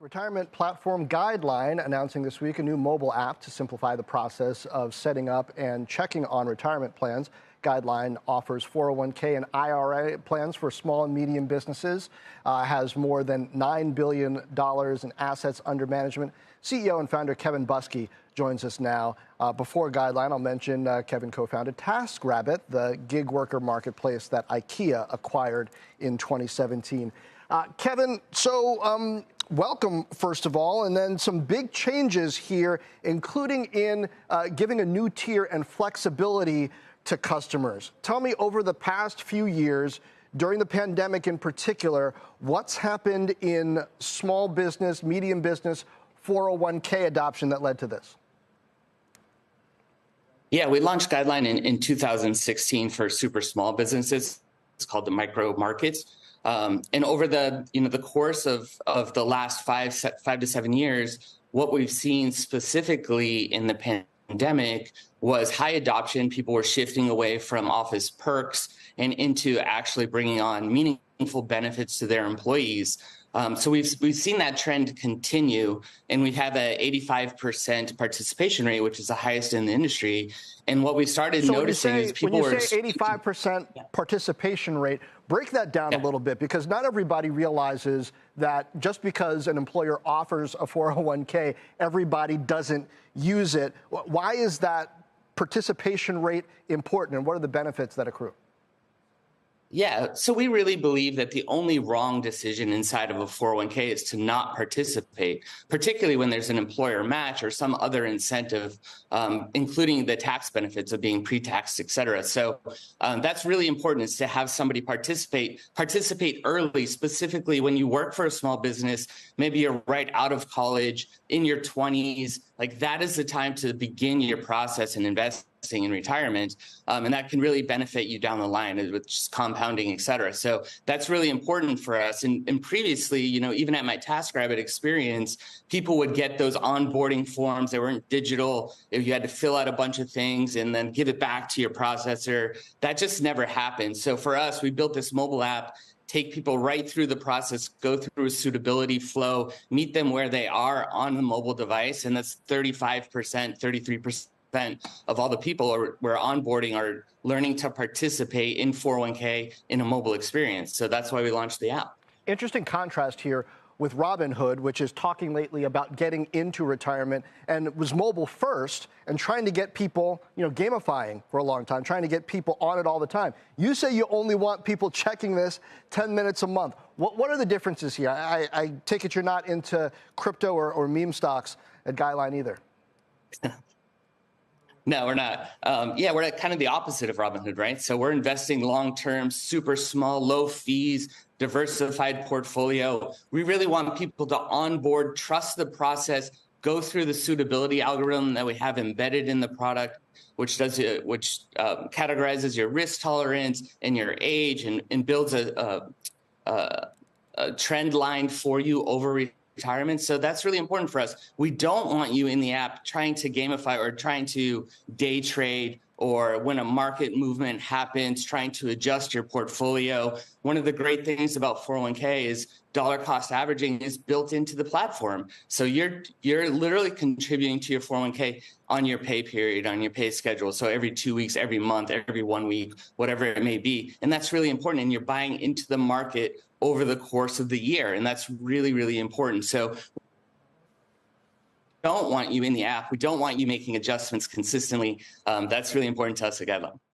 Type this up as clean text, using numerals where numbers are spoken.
Retirement platform Guideline announcing this week a new mobile app to simplify the process of setting up and checking on retirement plans. Guideline offers 401k and IRA plans for small and medium businesses, has more than $9 billion in assets under management. CEO and founder Kevin Busque joins us now. Before Guideline, I'll mention Kevin co-founded TaskRabbit, the gig worker marketplace that IKEA acquired in 2017. Kevin, welcome, first of all, and then some big changes here, including in giving a new tier and flexibility to customers. Tell me, over the past few years, during the pandemic in particular, what's happened in small business, medium business, 401k adoption that led to this? Yeah, we launched Guideline in 2016 for super small businesses. It's called the micro markets. And over the course of the last five to 7 years, what we've seen specifically in the pandemic was high adoption. People were shifting away from office perks and into actually bringing on meaningful benefits to their employees. So we've seen that trend continue, and we have an 85% participation rate, which is the highest in the industry. And what we started noticing is people were... When you say 85% participation rate, break that down a little bit, because not everybody realizes that just because an employer offers a 401k, everybody doesn't use it. Why is that participation rate important, and what are the benefits that accrue? Yeah, so we really believe that the only wrong decision inside of a 401k is to not participate, particularly when there's an employer match or some other incentive, including the tax benefits of being pre-taxed, et cetera. So that's really important, is to have somebody participate early, specifically when you work for a small business. Maybe you're right out of college, in your 20s, like that is the time to begin your process and invest in retirement, and that can really benefit you down the line with just compounding, et cetera. So that's really important for us. And previously, even at my TaskRabbit experience, people would get those onboarding forms. They weren't digital. You had to fill out a bunch of things and then give it back to your processor. That just never happened. So for us, we built this mobile app, take people right through the process, go through a suitability flow, meet them where they are on the mobile device. And that's 35%, 33% of all the people we're onboarding are learning to participate in 401k in a mobile experience. So that's why we launched the app. Interesting contrast here with Robinhood, which is talking lately about getting into retirement, and it was mobile first and trying to get people, gamifying for a long time, trying to get people on it all the time. You say you only want people checking this 10 minutes a month. What are the differences here? I take it you're not into crypto or meme stocks at Guideline either. No, we're not. We're kind of the opposite of Robinhood, right? So we're investing long-term, super small, low fees, diversified portfolio. We really want people to onboard, trust the process, go through the suitability algorithm that we have embedded in the product, which categorizes your risk tolerance and your age and builds a trend line for you over retirement. So that's really important for us. We don't want you in the app trying to gamify or trying to day trade, or when a market movement happens, trying to adjust your portfolio. One of the great things about 401k is dollar cost averaging is built into the platform. So you're literally contributing to your 401k on your pay period, on your pay schedule. So every 2 weeks, every month, every 1 week, whatever it may be. And that's really important. And you're buying into the market over the course of the year. And that's really, really important. So we don't want you in the app. We don't want you making adjustments consistently. That's really important to us at Guideline.